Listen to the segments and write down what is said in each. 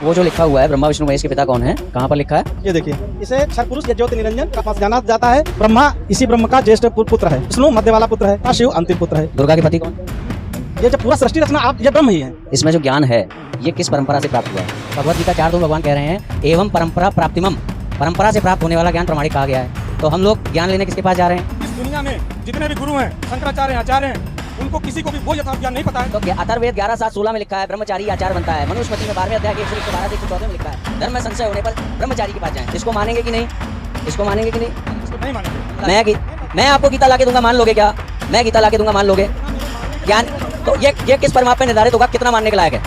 वो जो लिखा हुआ है ब्रह्मा विष्णु महेश के पिता कौन है, कहाँ पर लिखा है? ये देखिए, इसे क्षर पुरुष या ज्योति निरंजन का पास जाना जाता है। ब्रह्मा इसी ब्रह्म का ज्येष्ठ पुत्र है, विष्णु मध्य वाला पुत्र है और शिव अंतिम पुत्र है। दुर्गा के पति कौन? ये जो पूरा सृष्टि रचना आप ये ब्रह्म ही है। इसमें जो ज्ञान है ये किस परंपरा से प्राप्त हुआ है? भगवत गीता 4:2 भगवान कह रहे हैं एवं परंपरा प्राप्तिमम, परंपरा से प्राप्त होने वाला ज्ञान प्रमाणिक कहा गया है। तो हम लोग ज्ञान लेने किसके पास जा रहे हैं? इस दुनिया में जितने भी गुरु हैं, शंकराचार्य आचार्य हैं, उनको किसी को भी वो यथार्थ ज्ञान नहीं पता है। तो अथर्ववेद 11:7-16 में लिखा है ब्रह्मचारी आचार बनता है। मनुस्मृति में 12वें अध्याय के 112-114 में लिखा है धर्म में संशय होने पर ब्रह्मचारी के पास जाएं। इसको मानेंगे कि नहीं? इसको मानेंगे कि नहीं? इसको नहीं मानेंगे। मैं आपको गीता लाके दूंगा, मान लोगे क्या? मैं गीता लाके दूंगा, मान लोगे? ज्ञान तो ये किस परिमाप पे निर्धारित होगा कितना मानने के लायक है?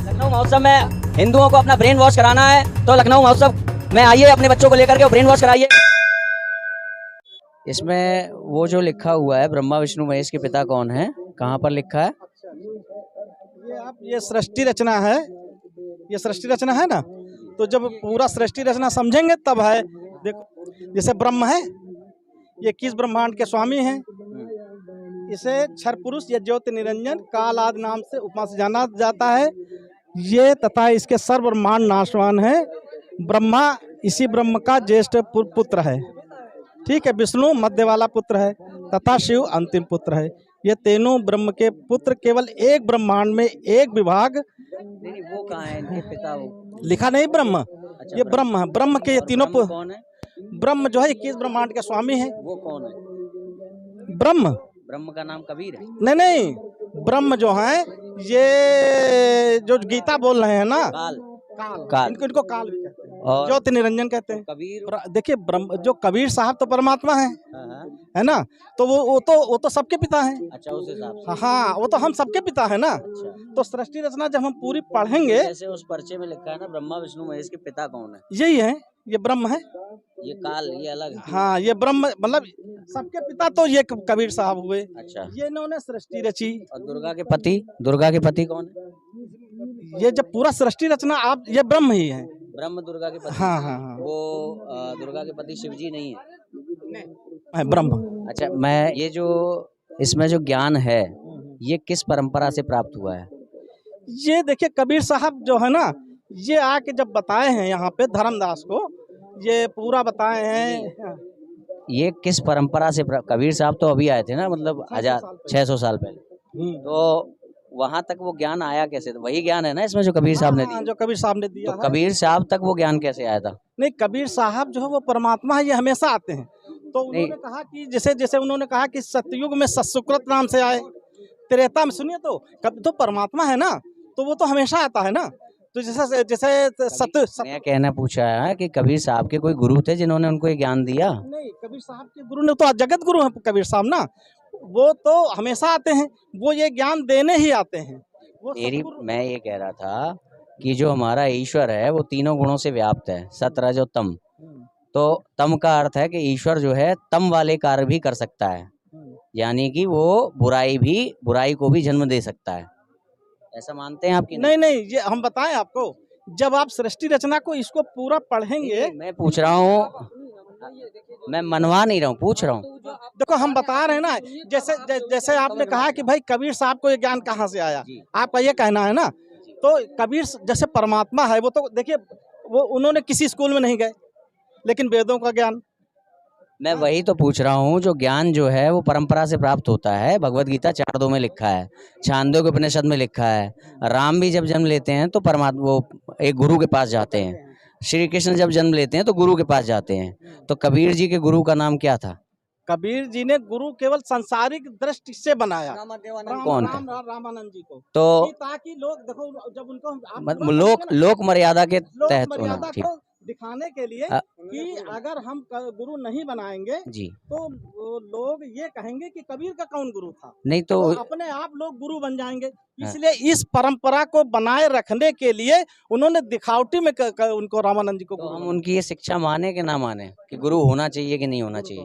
लखनऊ महोत्सव में हिंदुओं को अपना ब्रेन वॉश कराना है तो लखनऊ महोत्सव में आइए, अपने बच्चों को लेकर के ब्रेन वॉश कराइए। इसमें वो जो लिखा हुआ है ब्रह्मा विष्णु महेश के पिता कौन है, कहाँ पर लिखा है? ये सृष्टि रचना है, ये सृष्टि रचना है ना। तो जब पूरा सृष्टि रचना समझेंगे तब है। देखो, जैसे ब्रह्म है, ये किस ब्रह्मांड के स्वामी हैं? इसे क्षर पुरुष या ज्योति निरंजन काल आदि नाम से उपमा से जाना जाता है। ये तथा इसके सर्व ब्रह्मांड नाशवान है। ब्रह्मा इसी ब्रह्म का ज्येष्ठ पुत्र है, ठीक है। विष्णु मध्य वाला पुत्र है तथा शिव अंतिम पुत्र है। ये तीनों ब्रह्म के पुत्र केवल एक ब्रह्मांड में एक विभाग। नहीं, वो कहाँ है इनके पिता? वो लिखा नहीं ब्रह्म। अच्छा, ये ब्रह्म है। ब्रह्म के ये तीनों कौन है? ब्रह्म जो है 21 ब्रह्मांड के स्वामी है। वो कौन है? ब्रह्म ब्रह्म का नाम कबीर है? नहीं नहीं, ब्रह्म जो है ये जो गीता बोल रहे हैं ना, काल। इनको काल भी कहते हैं, और ज्योति निरंजन कहते हैं। कबीर देखिए, ब्रह्म जो कबीर साहब तो परमात्मा है, है ना। तो वो तो सबके पिता हैं। अच्छा, उस हिसाब से। हाँ, वो तो हम सबके पिता है ना। अच्छा। तो सृष्टि रचना जब हम पूरी पढ़ेंगे, जैसे उस पर्चे में लिखा है ना ब्रह्मा विष्णु महेश के पिता कौन है, यही है, ये ब्रह्म है। ये काल, ये अलग है। हाँ, ये ब्रह्म मतलब सबके पिता तो ये कबीर साहब हुए। अच्छा। ये इन्होंने सृष्टि रची। और दुर्गा के पति? दुर्गा के पति कौन है? ये जब पूरा सृष्टि रचना आप ये ब्रह्म ही है। ब्रह्म दुर्गा के पति? हाँ हाँ हाँ, वो दुर्गा के पति शिव जी नहीं है? ब्रह्म। अच्छा, मैं ये जो इसमें जो ज्ञान है ये किस परंपरा से प्राप्त हुआ है? ये देखिए, कबीर साहब जो है ना, ये आके जब बताए हैं यहाँ पे धर्मदास को, ये पूरा बताए हैं। ये किस परंपरा से कबीर साहब तो अभी आए थे ना, मतलब 600 साल पहले। तो वहां तक वो ज्ञान आया कैसे? तो वही ज्ञान है ना इसमें जो कबीर साहब ने दिया? जो कबीर साहब ने दिया तो है। कबीर साहब तक वो ज्ञान कैसे आया था? नहीं, कबीर साहब जो है वो परमात्मा है, ये हमेशा आते हैं। तो उन्होंने कहा कि जैसे उन्होंने कहा कि सतयुग में सत्सुकृत नाम से आए, त्रेता में सुनिए तो कब तो परमात्मा है ना, तो वो तो हमेशा आता है ना। तो जैसे सत्य मैं कहना पूछा है कि कबीर साहब के कोई गुरु थे जिन्होंने उनको ये ज्ञान दिया? नहीं, कबीर साहब के गुरु ने तो जगत गुरु है कबीर साहब ना, वो तो हमेशा आते हैं, वो ये ज्ञान देने ही आते हैं। मैं ये कह रहा था कि जो हमारा ईश्वर है वो तीनों गुणों से व्याप्त है, सत रज और तम। तो तम का अर्थ है कि ईश्वर जो है तम वाले कार्य भी कर सकता है, यानी कि वो बुराई को भी जन्म दे सकता है। ऐसा मानते हैं आपकी? नहीं नहीं, ये हम बताएं आपको, जब आप सृष्टि रचना को इसको पूरा पढ़ेंगे। मैं पूछ रहा हूँ, मैं मनवा नहीं रहा हूँ, पूछ रहा हूँ। देखो, हम बता रहे हैं ना, जैसे आपने कहा कि भाई कबीर साहब को ये ज्ञान कहाँ से आया, आपका ये कहना है ना। तो कबीर जैसे परमात्मा है, वो तो देखिए, वो उन्होंने किसी स्कूल में नहीं गए, लेकिन वेदों का ज्ञान। मैं वही तो पूछ रहा हूँ, जो ज्ञान जो है वो परंपरा से प्राप्त होता है। भगवत गीता 4:2 में लिखा है, छांदोग्य उपनिषद में लिखा है। राम भी जब जन्म लेते हैं तो परमात्मा वो एक गुरु के पास जाते हैं। श्री कृष्ण जब जन्म लेते हैं तो गुरु के पास जाते हैं। तो कबीर जी के गुरु का नाम क्या था? कबीर जी ने गुरु केवल सांसारिक दृष्टि से बनाया। कौन था? रामानंद जी को। तो ताकि लोग देखो, जब उनको लोक मर्यादा के तहत होना, ठीक दिखाने के लिए कि अगर हम गुरु नहीं बनाएंगे जी तो लोग ये कहेंगे कि कबीर का कौन गुरु था। नहीं तो अपने आप लोग गुरु बन जाएंगे। इसलिए इस परंपरा को बनाए रखने के लिए उन्होंने दिखावटी में उनको रामानंद जी को तो हम उनकी ये शिक्षा माने कि ना माने कि गुरु होना चाहिए कि नहीं होना चाहिए?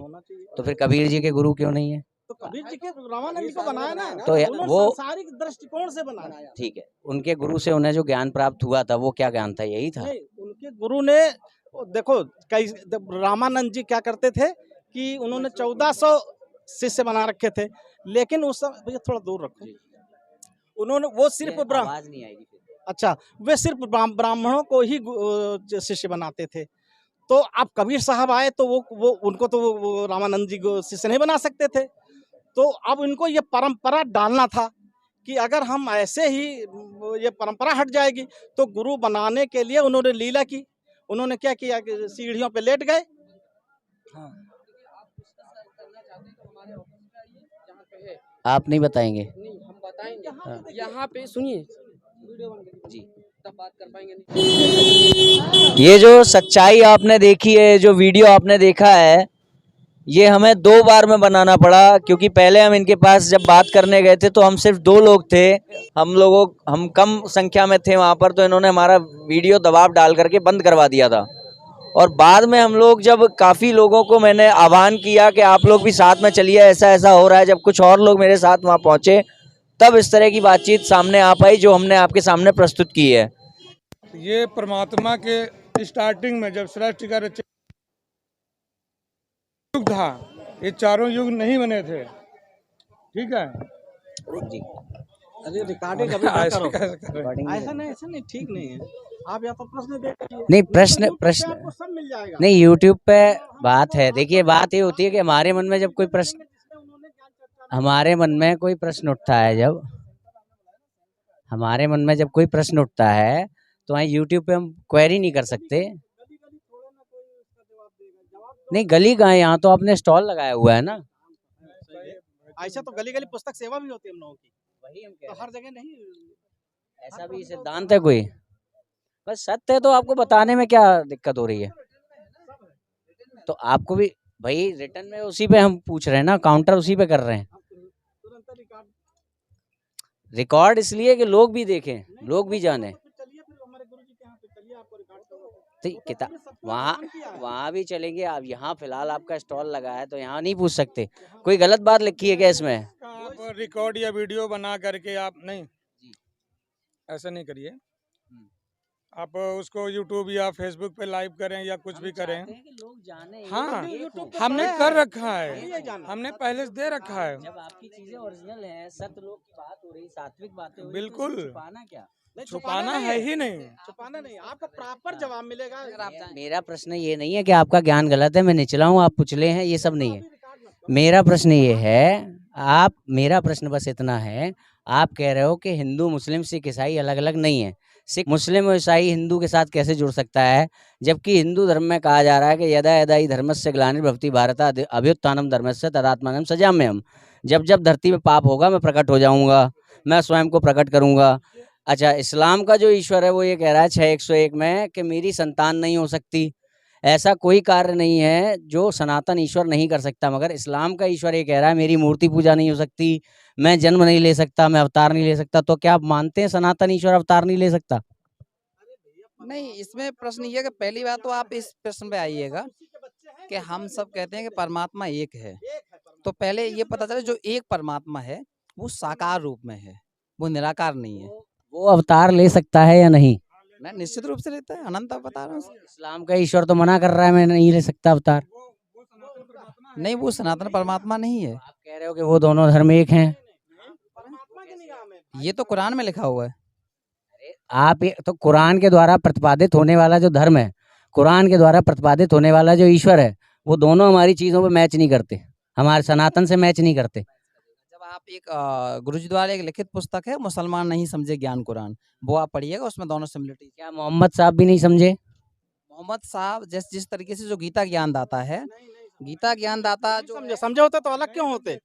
तो फिर कबीर जी के गुरु क्यों नहीं है? तो कबीर जी के रामानंद जी को बनाया ना, तो वो सांसारिक दृष्टिकोण से बनाया। ठीक है, उनके गुरु से उन्हें जो ज्ञान प्राप्त हुआ था वो क्या ज्ञान था? यही था। उनके गुरु ने देखो कई रामानंद जी क्या करते थे कि उन्होंने 1400 शिष्य बना रखे थे, लेकिन उस समय भैया थोड़ा दूर रखो, उन्होंने वो सिर्फ आवाज नहीं आएगी फिर। अच्छा वे सिर्फ ब्राह्मणों को ही शिष्य बनाते थे। तो अब कबीर साहब आए तो वो उनको तो वो रामानंद जी को शिष्य नहीं बना सकते थे। तो अब इनको ये परंपरा डालना था कि अगर हम ऐसे ही ये परंपरा हट जाएगी, तो गुरु बनाने के लिए उन्होंने लीला की। उन्होंने क्या किया कि सीढ़ियों पे लेट गए। हाँ। आप नहीं बताएंगे? नहीं हम बताएंगे। हाँ। यहाँ पे सुनिए जी। तब बात कर पाएंगे नहीं। ये जो सच्चाई आपने देखी है, जो वीडियो आपने देखा है, ये हमें 2 बार में बनाना पड़ा, क्योंकि पहले हम इनके पास जब बात करने गए थे तो हम सिर्फ 2 लोग थे, हम कम संख्या में थे वहाँ पर, तो इन्होंने हमारा वीडियो दबाव डाल करके बंद करवा दिया था। और बाद में हम लोग जब काफ़ी लोगों को मैंने आह्वान किया कि आप लोग भी साथ में चलिए, ऐसा ऐसा हो रहा है, जब कुछ और लोग मेरे साथ वहाँ पहुँचे, तब इस तरह की बातचीत सामने आ पाई जो हमने आपके सामने प्रस्तुत की है। ये परमात्मा के स्टार्टिंग में जब सृष्टि का रचना युग था, ये चारों युग नहीं बने थे, ठीक है जी। अरे रिकॉर्डिंग अभी ना करो। रिकॉर्डिंग ऐसा नहीं ठीक नहीं है। आप या तो प्रश्न देखिए। नहीं, प्रश्न आपको सब मिल जाएगा। नहीं, यूट्यूब पे बात है। देखिए, बात ये होती है कि हमारे मन में जब कोई प्रश्न उठता है तो वहाँ यूट्यूब पे हम क्वेरी नहीं कर सकते। नहीं, गली कहाँ है, यहाँ तो आपने स्टॉल लगाया हुआ है ना। ऐसा तो गली गली पुस्तक सेवा भी होती है हम लोगों की, वही हम तो हर जगह नहीं। ऐसा भी सिद्धांत है कोई? बस सत्य है तो आपको बताने में क्या दिक्कत हो रही है? तो आपको भी भाई रिटर्न में उसी पे हम पूछ रहे हैं ना, काउंटर उसी पे कर रहे हैं। रिकॉर्ड इसलिए कि लोग भी देखें, लोग भी जाने। तो किताब वहाँ भी चलेंगे। आप यहाँ फिलहाल आपका स्टॉल लगा है तो यहाँ नहीं पूछ सकते। कोई गलत बात लिखी है क्या इसमें? आप रिकॉर्ड या वीडियो बना करके आप नहीं, ऐसा नहीं करिए। आप उसको यूट्यूब या फेसबुक पे लाइव करें या कुछ भी करें। लोग जाने। हाँ, हमने कर रखा है, हमने पहले से दे रखा है। जब आपकी चीजें ओरिजिनल हैं, सत्य लोग की बात हो रही, सात्विक बातें हो रही, बिल्कुल। तो छुपाना क्या? छुपाना है ही नहीं, छुपाना नहीं, आपका प्रॉपर जवाब मिलेगा। मेरा प्रश्न ये नहीं है कि आपका ज्ञान गलत है, मैं निचला हूँ, आप पुचले हैं, ये सब नहीं है। मेरा प्रश्न ये है, मेरा प्रश्न बस इतना है, आप कह रहे हो कि हिंदू मुस्लिम सिख ईसाई अलग अलग नहीं है। सिख मुस्लिम और ईसाई हिंदू के साथ कैसे जुड़ सकता है, जबकि हिंदू धर्म में कहा जा रहा है कि यदा यदा ही धर्मस्य ग्लानिर्भवति भारत अभ्युत्थानम धर्मस्य तदात्मानं सृजाम्यहम्। जब जब धरती में पाप होगा मैं प्रकट हो जाऊंगा, मैं स्वयं को प्रकट करूंगा। अच्छा, इस्लाम का जो ईश्वर है वो ये कह रहा है 6:101 में कि मेरी संतान नहीं हो सकती। ऐसा कोई कार्य नहीं है जो सनातन ईश्वर नहीं कर सकता, मगर इस्लाम का ईश्वर ये कह रहा है मेरी मूर्ति पूजा नहीं हो सकती, मैं जन्म नहीं ले सकता, मैं अवतार नहीं ले सकता। तो क्या आप मानते हैं सनातन ईश्वर अवतार नहीं ले सकता? नहीं, इसमें प्रश्न ये है कि पहली बात तो आप इस प्रश्न पे आइएगा कि हम सब कहते हैं कि परमात्मा एक है, तो पहले ये पता चले जो एक परमात्मा है वो साकार रूप में है, वो निराकार नहीं है। वो अवतार ले सकता है या नहीं? मैं निश्चित रूप से लेता है, अनंत बता रहा हूँ। इस्लाम का ईश्वर तो मना कर रहा है मैं नहीं ले सकता अवतार। नहीं, वो सनातन परमात्मा नहीं है। आप कह रहे हो कि वो दोनों धर्म एक हैं। ये तो कुरान में लिखा हुआ है। आप तो कुरान के द्वारा प्रतिपादित होने वाला जो धर्म है, कुरान के द्वारा प्रतिपादित होने वाला जो ईश्वर है, वो दोनों हमारी चीजों पे मैच नहीं करते, हमारे सनातन से मैच नहीं करते। जब आप एक गुरु जी द्वारा एक लिखित पुस्तक है मुसलमान नहीं समझे ज्ञान कुरान, वो आप पढ़िएगा, उसमें दोनों सिमिलरिटी। क्या मोहम्मद साहब भी नहीं समझे? मोहम्मद साहब जिस तरीके से जो गीता ज्ञान दाता है, गीता ज्ञान दाता जो समझे होते तो अलग क्यों होते?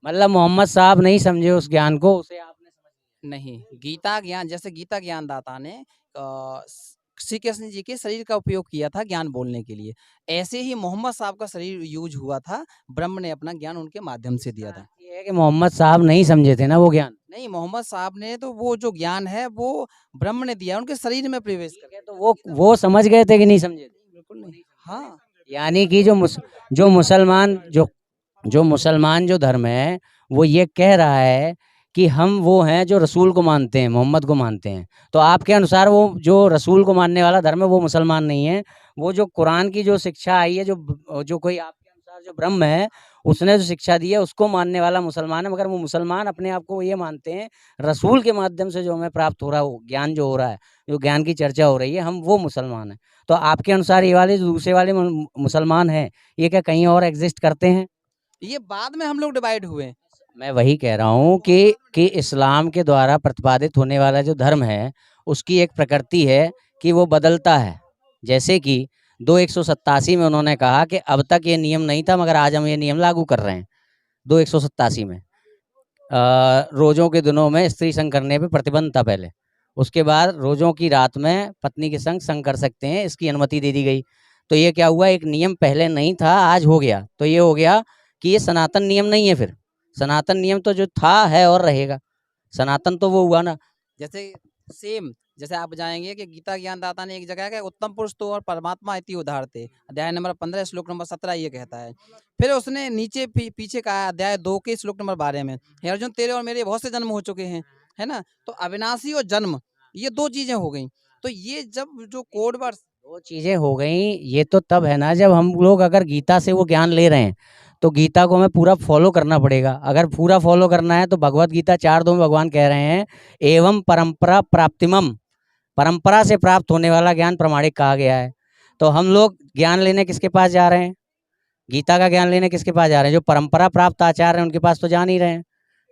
मतलब मोहम्मद साहब नहीं समझे उस ज्ञान को, उसे आपने समझ नहीं, गीता ज्ञान जैसे गीता ज्ञान दाता ने श्री कृष्ण जी के शरीर का उपयोग किया था ज्ञान बोलने के लिए, ऐसे ही मोहम्मद साहब का शरीर यूज हुआ था, ब्रह्म ने अपना ज्ञान उनके माध्यम से दिया था। ये है कि मोहम्मद साहब नहीं समझे थे ना वो ज्ञान। नहीं, मोहम्मद साहब ने तो वो जो ज्ञान है वो ब्रह्म ने दिया, उनके शरीर में प्रवेश कर। तो वो समझ गए थे कि नहीं समझे? बिल्कुल नहीं। हाँ, यानी कि जो मुसलमान जो धर्म है वो ये कह रहा है कि हम वो हैं जो रसूल को मानते हैं, मोहम्मद को मानते हैं। तो आपके अनुसार वो जो रसूल को मानने वाला धर्म है वो मुसलमान नहीं है। वो जो कुरान की जो शिक्षा आई है, जो कोई आपके अनुसार जो ब्रह्म है उसने जो शिक्षा दी है उसको मानने वाला मुसलमान है। मगर वो मुसलमान अपने आप को ये मानते हैं रसूल के माध्यम से जो हमें प्राप्त हो रहा है, वो ज्ञान जो हो रहा है, जो ज्ञान की चर्चा हो रही है, हम वो मुसलमान हैं। तो आपके अनुसार ये वाले जो दूसरे वाले मुसलमान हैं, ये क्या कहीं और एग्जिस्ट करते हैं? ये बाद में हम लोग डिवाइड हुए। मैं वही कह रहा हूँ कि इस्लाम के द्वारा प्रतिपादित होने वाला जो धर्म है उसकी एक प्रकृति है कि वो बदलता है। जैसे कि 2:187 में उन्होंने कहा कि अब तक ये नियम नहीं था मगर आज हम ये नियम लागू कर रहे हैं। 2:187 में रोज़ों के दिनों में स्त्री संग करने पे प्रतिबंध था पहले। उसके बाद रोज़ों की रात में पत्नी के संग कर सकते हैं, इसकी अनुमति दे दी गई। तो ये क्या हुआ, एक नियम पहले नहीं था आज हो गया। तो ये हो गया कि ये सनातन नियम नहीं है। फिर सनातन नियम तो जो था है और रहेगा, सनातन तो वो हुआ ना। जैसे सेम जैसे आप जाएंगे कि गीता ज्ञानदाता ने एक जगह है उत्तम पुरुष तो और परमात्मा इति उदार थे, अध्याय नंबर 15 श्लोक नंबर 17 ये कहता है। फिर उसने नीचे पीछे कहा अध्याय 2 के श्लोक नंबर 12 में, हे अर्जुन तेरे और मेरे बहुत से जन्म हो चुके हैं, है ना। तो अविनाशी और जन्म ये दो चीजें हो गई। तो ये जब जो कोड वर्ड दो चीजें हो गई, ये तो तब है ना जब हम लोग अगर गीता से वो ज्ञान ले रहे हैं तो गीता को हमें पूरा फॉलो करना पड़ेगा। अगर पूरा फॉलो करना है तो भगवत गीता 4:2 में भगवान कह रहे हैं एवं परंपरा प्राप्तिमम, परंपरा से प्राप्त होने वाला ज्ञान प्रमाणिक कहा गया है। तो हम लोग ज्ञान लेने किसके पास जा रहे हैं? गीता का ज्ञान लेने किसके पास जा रहे हैं? जो परंपरा प्राप्त आचार्य हैं उनके पास तो जा नहीं रहे हैं।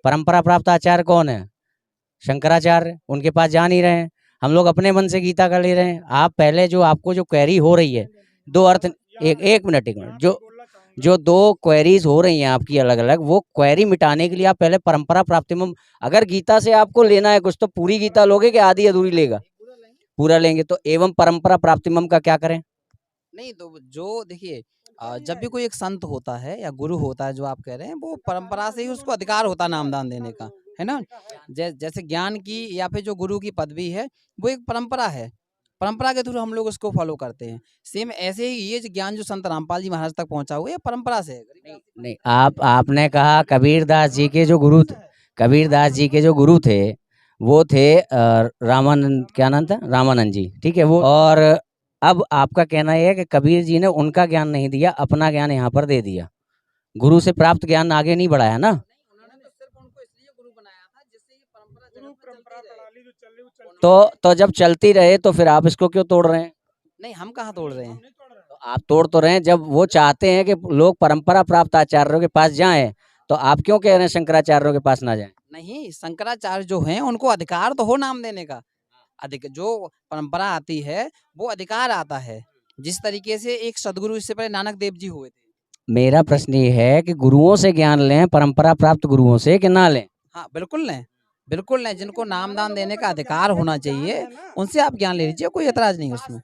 परंपरा प्राप्त आचार्य कौन है? शंकराचार्य, उनके पास जा नहीं रहे हैं। हम लोग अपने मन से गीता का ले रहे हैं। आप पहले जो आपको जो क्वेरी हो रही है, दो अर्थ, एक मिनट, जो दो क्वेरीज हो रही हैं आपकी अलग अलग, वो क्वेरी मिटाने के लिए आप पहले परंपरा प्राप्तिमम, अगर गीता से आपको लेना है कुछ तो पूरी गीता लोगे कि आधी अधूरी लेगा? पूरा लेंगे। तो एवं परंपरा प्राप्तिमम का क्या करें? नहीं तो जो देखिए जब भी कोई एक संत होता है या गुरु होता है जो आप कह रहे हैं, वो परंपरा से ही उसको अधिकार होता है नामदान देने का, है ना। जैसे ज्ञान की या फिर जो गुरु की पदवी है वो एक परंपरा है, परंपरा के थ्रू हम लोग उसको फॉलो करते हैं। सेम ऐसे ही ये जो ज्ञान जो संत रामपाल जी महाराज तक पहुंचा हुआ है परंपरा से है। नहीं, आपने कहा कबीरदास जी के जो गुरु थे, कबीरदास जी के जो गुरु थे वो थे रामानंद, क्या नाम था, रामानंद जी, ठीक है वो। और अब आपका कहना यह है कि कबीर जी ने उनका ज्ञान नहीं दिया, अपना ज्ञान यहाँ पर दे दिया, गुरु से प्राप्त ज्ञान आगे नहीं बढ़ाया ना। उन्होंने तो सिर्फ उनको इसलिए गुरु बनाया था जिससे ये परंपरा चलती रहे। तो जब चलती रहे तो फिर आप इसको क्यों तोड़ रहे हैं? नहीं हम कहाँ तोड़ रहे हैं। तो आप तोड़ तो रहे हैं। जब वो चाहते हैं कि लोग परंपरा प्राप्त आचार्यों के पास जाएं तो आप क्यों कह रहे हैं शंकराचार्यों के पास ना जाएं? नहीं शंकराचार्य जो हैं उनको अधिकार तो हो नाम देने का। जो परंपरा आती है वो अधिकार आता है, जिस तरीके से एक सदगुरु इससे पहले नानक देव जी हुए थे। मेरा प्रश्न ये है कि गुरुओं से ज्ञान लें, परंपरा प्राप्त गुरुओं से कि ना लें? हाँ बिल्कुल लें, बिल्कुल लें। जिनको नामदान देने का अधिकार होना चाहिए उनसे आप ज्ञान ले लीजिए, कोई एतराज नहीं उसमें।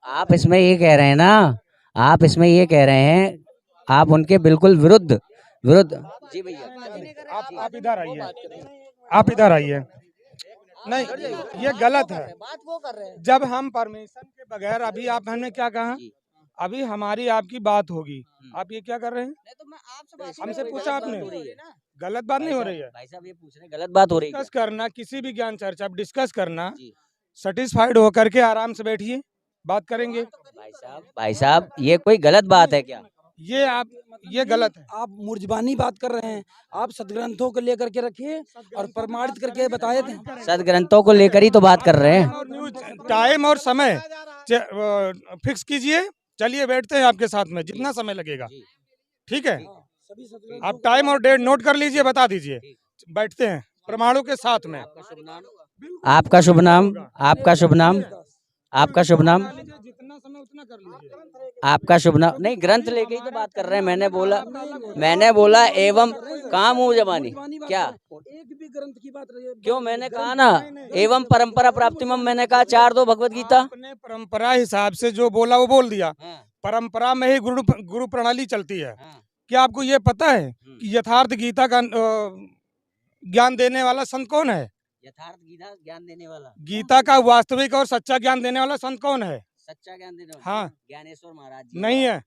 आप इसमें ये कह रहे हैं ना, आप इसमें ये कह रहे हैं, आप उनके बिल्कुल विरुद्ध जी भैया आप इधर आइए, आप इधर आइए। नहीं ये गलत है। जब हम परमिशन के बगैर, अभी आप हमने क्या कहा, अभी हमारी आपकी बात होगी, आप ये क्या कर रहे हैं? हमसे पूछा आपने, गलत बात नहीं हो रही है। भाई साहब ये पूछ रहे हैं, गलत बात हो रही है। डिस्कस करना, किसी भी ज्ञान चर्चा आप डिस्कस करना, सेटिस्फाइड होकर के आराम से बैठिए, बात करेंगे। भाई साहब ये कोई गलत बात है क्या? ये गलत है। आप मुर्जबानी बात कर रहे हैं। आप सदग्रंथों को लेकर के रखिए और प्रमाणित करके बताए थे। सदग्रंथों को लेकर ही तो बात कर रहे हैं। और न्यूज टाइम और समय फिक्स कीजिए, चलिए बैठते हैं आपके साथ में, जितना समय लगेगा, ठीक है। आप टाइम और डेट नोट कर लीजिए, बता दीजिए, बैठते हैं प्रमाणों के साथ में। आपका शुभ नाम, आपका शुभ नाम, आपका शुभ नाम, जितना समय उतना कर लीजिए। आपका शुभ नाम। नहीं, ग्रंथ लेके ही तो बात कर रहे हैं। मैंने बोला एवं कहाँ मुँह जबानी क्या? एक भी ग्रंथ की बात रही है क्यों? मैंने कहा ना एवं परंपरा प्राप्तिमम, मैंने कहा 4:2 भगवत गीता। आपने परंपरा हिसाब से जो बोला वो बोल दिया। परंपरा में ही गुरु प्रणाली चलती है। क्या आपको ये पता है कि यथार्थ गीता का ज्ञान देने वाला संत कौन है? यथार्थ गीता ज्ञान देने वाला, गीता का वास्तविक और सच्चा ज्ञान देने वाला संत कौन है? सच्चा ज्ञान देने वाले हाँ ज्ञानेश्वर महाराज जी नहीं है।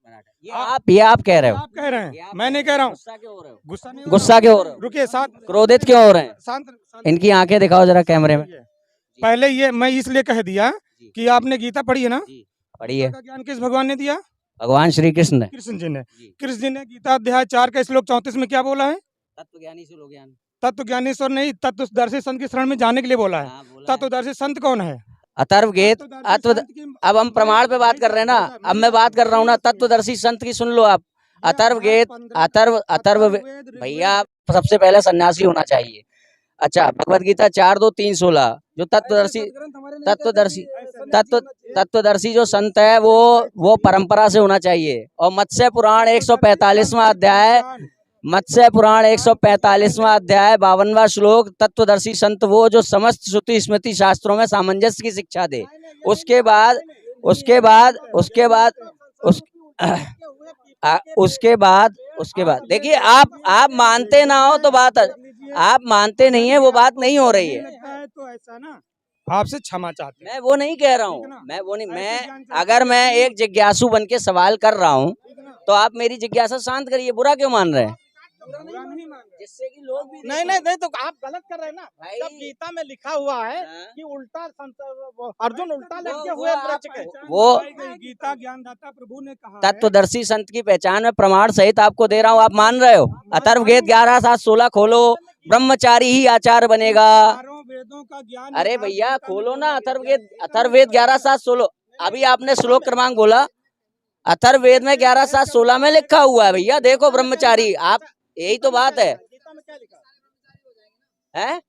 ये आप कह रहे हो, आप कह रहे ये हैं, आप मैं कह नहीं रहे कह रहा हो। हूँ। गुस्सा क्यों हो रहे हो? गुस्सा नहीं हो गुस्सा क्यों हो रहे रहा। हो? रुकिए, शांत क्रोधित क्यों हो रहे हैं? शांत इनकी आंखें दिखाओ जरा कैमरे में। पहले ये मैं इसलिए कह दिया जी। कि आपने गीता पढ़ी है ना? जी पढ़िए। गीता का ज्ञान किस भगवान ने दिया? भगवान श्री कृष्ण ने। कृष्ण जी ने। जी। कृष्ण जी ने गीता अध्याय 4 का श्लोक 34 में क्या बोला है? तत्व ज्ञानी से लोग ज्ञान। तत्व ज्ञानेश्वर नहीं, तत्वदर्शी संत की शरण में जाने के लिए बोला है। हाँ, बोला है। तत्वदर्शी संत कौन है? अथर्ववेद तत्वदर्शी संत की- अब हम प्रमाण पे बात कर रहे हैं ना, अब मैं बात कर रहा हूँ ना तत्वदर्शी संत की, सुन लो आप। अथर्व भैया सबसे पहले सन्यासी होना चाहिए। अच्छा, भगवत गीता 4:2-3-16 जो तत्वदर्शी जो संत है वो परंपरा से होना चाहिए। और मत्स्य पुराण 145वां अध्याय, मत्स्य पुराण 145वां अध्याय 52वां श्लोक, तत्वदर्शी संत वो जो समस्त श्रुति स्मृति शास्त्रों में सामंजस्य की शिक्षा दे। उसके बाद देखिए, आप मानते ना हो तो बात, आप मानते नहीं है वो बात नहीं हो रही है। तो ऐसा ना, आपसे क्षमा चाहते हैं। मैं वो नहीं कह रहा हूँ, मैं अगर मैं एक जिज्ञासु बन के सवाल कर रहा हूँ तो आप मेरी जिज्ञासा शांत करिए। बुरा क्यों मान रहे हैं? जिससे कि लोग भी नहीं तो आप गलत कर रहे हैं ना। भाई, जब गीता में लिखा हुआ है हाँ। कि उल्टा अर्जुन उल्टा लटके हुए वृक्ष के। वो गीता ज्ञानदाता प्रभु ने कहा है। तत्वदर्शी संत की पहचान में प्रमाण सहित आपको दे रहा हूँ, आप मान रहे हो? अथर्ववेद 11:7-16 खोलो, ब्रह्मचारी ही आचार्य बनेगा। चारों वेदों का ज्ञान अरे भैया खोलो ना अथर्ववेद 11:7-16। अभी आपने श्लोक क्रमांक बोला, अथर्ववेद में 11:7-16 में लिखा हुआ है भैया, देखो ब्रह्मचारी। आप यही तो बात है, हैं?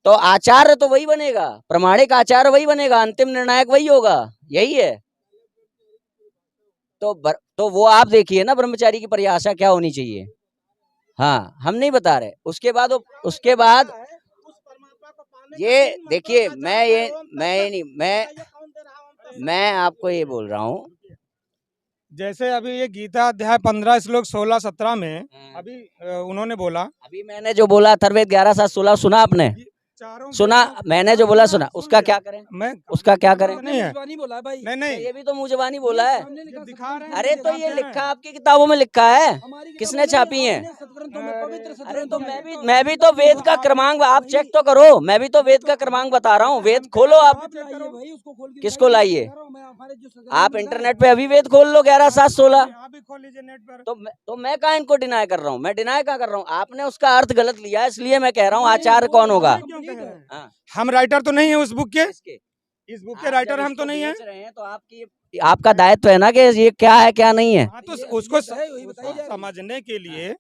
तो आचार्य तो वही बनेगा, प्रमाणिक आचार्य वही बनेगा, अंतिम निर्णायक वही होगा, यही है। तो वो आप देखिए ना ब्रह्मचारी की परिभाषा क्या होनी चाहिए। हाँ, हम नहीं बता रहे। उसके बाद ये देखिए, मैं आपको ये बोल रहा हूँ, जैसे अभी ये गीता अध्याय 15 श्लोक 16-17 में अभी उन्होंने बोला, अभी मैंने जो बोला अथर्ववेद 11:7-16 सुना आपने? सुना? मैंने जो बोला सुना, उसका क्या करें? मैं उसका क्या करें? नहीं है, नहीं बोला भाई। नहीं ये भी तो मुंह जबानी बोला है। दिखा रहे हैं। अरे तो ये लिखा आपकी किताबों में लिखा है, किसने छापी है? अरे तो मैं भी तो वेद का क्रमांक, आप चेक तो करो, मैं भी तो वेद का क्रमांक बता रहा हूँ। वेद खोलो आप। किसको लाइए? आप इंटरनेट पे अभी वेद खोल लो 11:7-16। आप भी खोल लीजिए नेट पर। तो मैं कहाँ इनको डिनाई कर रहा हूँ? मैं डिनाई कहाँ कर रहा हूँ? आपने उसका अर्थ गलत लिया है, इसलिए मैं कह रहा हूँ आचार्य कौन होगा? हाँ। हम राइटर तो नहीं है उस बुक के, किसके? इस बुक आप के राइटर जब हम तो इसको नहीं है। बेच रहे हैं तो आपका दायित्व है ना कि ये क्या है क्या नहीं है। हाँ, तो उसको समझने के लिए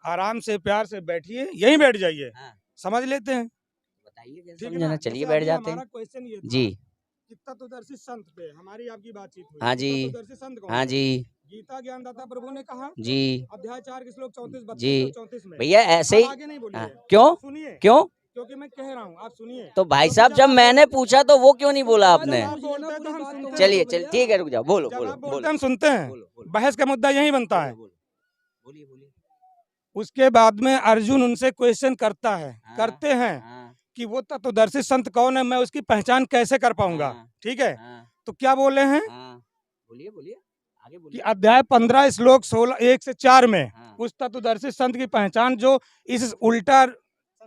आराम से प्यार से बैठिए, यहीं बैठ जाइए, हाँ। समझ लेते हैं। बताइए कैसे ठीक है समझना? ना? चलिए जैसे बैठ अभी जाते हमारा हैं। क्वेश्चन ये था जी। कि तत्वदर्शी संत पे हमारी आपकी बातचीत हुई। हाँ जी। तत्वदर्शी संत कौन हाँ है? जी। गीता ज्ञानदाता प्रभु ने कहा जी। अध्याय 4 के श्लोक 34 जी। और 34 में। भैया ऐसे ही। आगे नहीं बोलिए। हाँ, क्यों? सुनिए, क्यों? क्योंकि मैं कह रहा हूँ, आप सुनिए। तो भाई साहब जब मैंने पूछा तो वो क्यों नहीं बोला आपने? आप बोलते हैं तो हम सुनते हैं। चलिए ठीक है, रुक जाओ, बोलो जब बोलो आप बोलते बोलो हैं हम सुनते हैं। बोलो। बहस का मुद्दा यही बनता है। बोलिए बोलिए। उसके बाद में अर्जुन उनसे क्वेश्चन करता है, हाँ, करते हैं हाँ, कि वो तत्वदर्शी संत कौन है, मैं उसकी पहचान कैसे कर पाऊंगा। हाँ, ठीक है, हाँ, तो क्या बोले हैं हाँ। बोलिए बोलिए, आगे कि बोलिए। अध्याय 15 श्लोक 1 से 4 में हाँ। उस तत्वदर्शी संत की पहचान जो इस उल्टा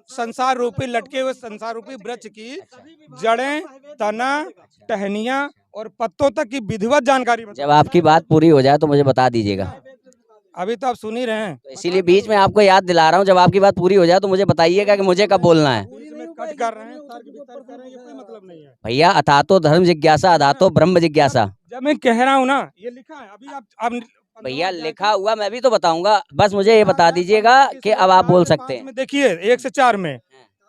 संसार रूपी लटके हुए संसार रूपी वृक्ष की जड़ें, तना, टहनियां और पत्तों तक की विधिवत जानकारी बताओ। जब आपकी बात पूरी हो जाए तो मुझे बता दीजिएगा। अभी तो आप सुन ही रहे हैं। तो इसीलिए बीच में आपको याद दिला रहा हूँ, जब आपकी बात पूरी हो जाए तो मुझे बताइएगा कि मुझे कब बोलना है। बीच में कट कर रहे हैं, तर्क वितर्क कर रहे हैं, ये कोई मतलब नहीं है। भैया अथातो धर्म जिज्ञासा अधातो ब्रह्म जिज्ञासा। जब मैं कह रहा हूँ ना, ये लिखा है अभी आप भैया लिखा हुआ मैं भी तो बताऊंगा, बस मुझे ये बता दीजिएगा कि अब आप बोल सकते हैं। देखिए 1 से 4 में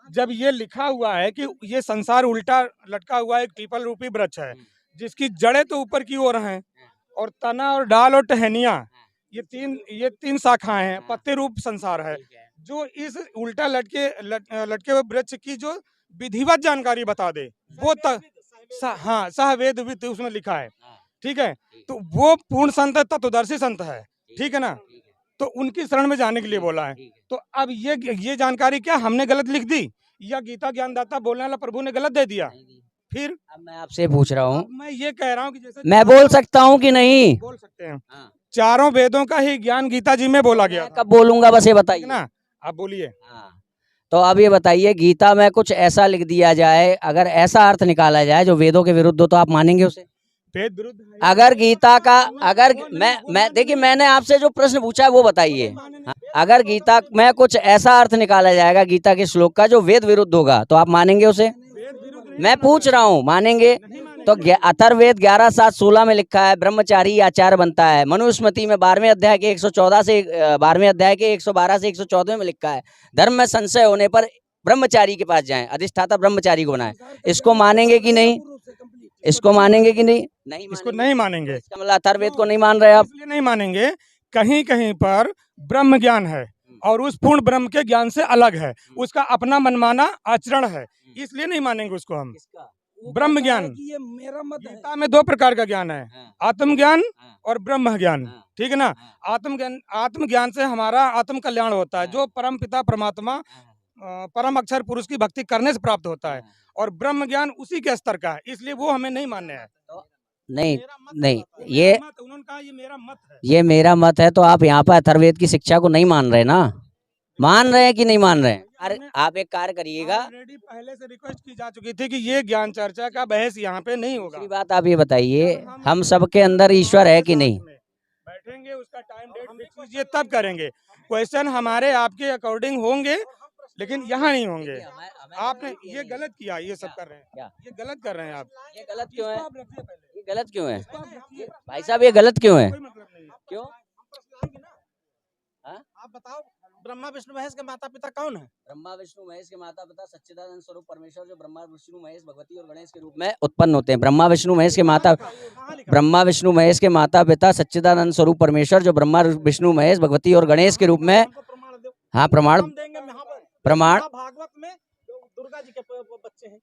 जब ये लिखा हुआ है कि ये संसार उल्टा लटका हुआ एक पीपल रूपी वृक्ष है जिसकी जड़ें तो ऊपर की ओर हैं और तना और डाल और टहनियां ये तीन शाखाएं हैं, पत्ते रूप संसार है जो इस उल्टा लटके हुए वृक्ष की जो विधिवत जानकारी बता दे वो हाँ सहवेद विद उसमें लिखा है। ठीक है, तो वो पूर्ण संत है, तत्वदर्शी संत है। ठीक है ना, तो उनकी शरण में जाने के लिए बोला है। तो अब ये जानकारी क्या हमने गलत लिख दी या गीता ज्ञानदाता बोलने वाला प्रभु ने गलत दे दिया? फिर अब मैं आपसे पूछ रहा हूँ, अब मैं ये कह रहा हूँ कि जैसे मैं बोल सकता हूँ कि नहीं? बोल सकते हैं। हाँ। चारों वेदों का ही ज्ञान गीता जी में बोला गया मैं था, कब बोलूंगा, बस ये ठीक बताइए ना? आप बोलिए। हाँ। तो अब ये बताइए, गीता में कुछ ऐसा लिख दिया जाए, अगर ऐसा अर्थ निकाला जाए जो वेदों के विरुद्ध हो, तो आप मानेंगे उसे? वेद विरुद्ध है। अगर गीता का, अगर मैं देखिए, मैंने आपसे जो प्रश्न पूछा है वो बताइए। हाँ, अगर गीता में कुछ ऐसा अर्थ निकाला जाएगा गीता के श्लोक का जो वेद विरुद्ध होगा, तो आप मानेंगे उसे? वेद विरुद्ध नहीं मैं पूछ रहा हूँ, मानेंगे? नहीं मानेंगे। तो अथर्ववेद 11:7-16 में लिखा है, ब्रह्मचारी आचार्य बनता है। मनुस्मृति में 12वें अध्याय के 114 से 12वें अध्याय के 112 से 114 में लिखा है, धर्म में संशय होने पर ब्रह्मचारी के पास जाएं, अधिष्ठाता ब्रह्मचारी को बनाए। इसको मानेंगे कि नहीं? इसको मानेंगे कि नहीं? नहीं इसको मानेंगे। नहीं मानेंगे। इसका मतलब अथर्ववेद को नहीं मान रहे आप? इसलिए नहीं मानेंगे, कहीं कहीं पर ब्रह्म ज्ञान है और उस पूर्ण ब्रह्म के ज्ञान से अलग है, उसका अपना मनमाना आचरण है, इसलिए नहीं मानेंगे उसको हम। ब्रह्म ज्ञान, ये मेरा मत है। गीता में दो प्रकार का ज्ञान है, आत्मज्ञान हाँ। और ब्रह्म ज्ञान, ठीक है ना? आत्मज्ञान से हमारा आत्म कल्याण होता है, जो परम पिता परमात्मा परम अक्षर पुरुष की भक्ति करने से प्राप्त होता है, और ब्रह्म ज्ञान उसी के स्तर का है, इसलिए वो हमें नहीं मानने है। नहीं नहीं, ये उन्होंने कहा ये मेरा मत है। ये मेरा मत है, तो आप यहाँ पर अथर्ववेद की शिक्षा को नहीं मान रहे ना? मान रहे हैं कि नहीं मान रहे हैं? अरे आप एक कार्य करिएगा, ऑलरेडी पहले से रिक्वेस्ट की जा चुकी थी कि ये ज्ञान चर्चा का बहस यहाँ पे नहीं होगा। दूसरी बात आप ये बताइए, हम सबके अंदर ईश्वर है कि नहीं? बैठेंगे, उसका टाइम डेट फिक्स कीजिए, तब करेंगे। क्वेश्चन हमारे आपके अकॉर्डिंग होंगे, लेकिन यहाँ नहीं होंगे। आपने ये गलत किया, ये सब कर रहे हैं, क्या? ये गलत कर रहे हैं आप। ये गलत क्यों है? इसको आप रखिए पहले। ये गलत क्यों है भाई साहब? ये गलत क्यों है? कोई मतलब नहीं है। क्यों? आप बताओ, ब्रह्मा विष्णु महेश के माता पिता कौन है? ब्रह्मा विष्णु महेश के माता पिता सच्चिदानंद स्वरूप परमेश्वर, जो ब्रह्मा विष्णु महेश भगवती और गणेश के रूप में उत्पन्न होते हैं। ब्रह्मा विष्णु महेश के माता पिता सच्चिदानंद स्वरूप परमेश्वर, जो ब्रह्मा विष्णु महेश भगवती और गणेश के रूप में। हमको प्रमाण दो। हाँ, प्रमाण हम देंगे प्रमाण भागवत में दुर्गा जी के बच्चे हैं।